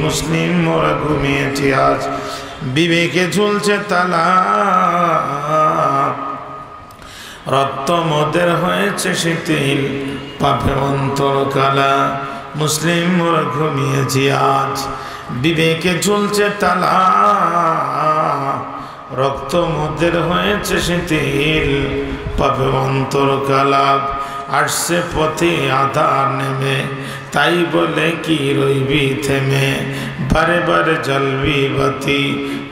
মুসলিম মোরা ঘুমিয়েছি আজ বিবেকে ঝুলছে তালা রক্ত মোদের হয়েছে শিথিল পাপে অন্তর কালা মুসলিম মোরা ঘুমিয়েছি আজ বিবেকে ঝুলছে তালা রক্ত মোদের হয়েছে শিথিল পাপে অন্তর কালা আসছে পথে আধার নেমে তাই বলে কি রইবি থেমে বারে বারে জ্বলবি বাতি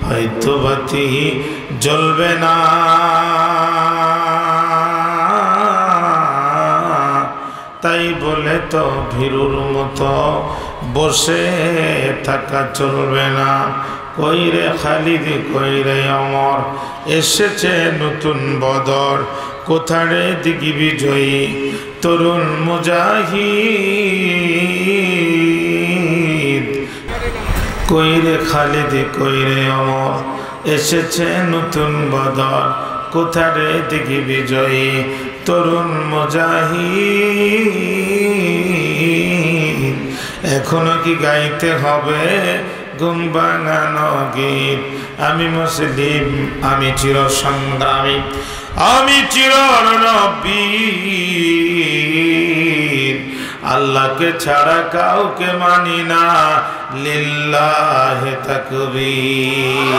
হয়তো বাতি জ্বলবে না তাই বলে তো ভীরুর মতো বসে থাকা চলবে না কইরে খালিদ কইরে অমর এসেছে নতুন বদর কোথারে দিগি বিজয়ী তরুণ মুজাহিদ কইরে খালিদ কইরে অমর এসেছে নতুন বদর কোথারে দিগি বিজয়ী তরুণ মুজাহিদ এখনো কি গাইতে হবে ঘুম ভাঙানো গীত আমি মুসলিম আমি চির সংগ্রামী আমি চির নবীর আল্লাহকে ছাড়া কাউকে মানি না লিল্লাহি তাকবীর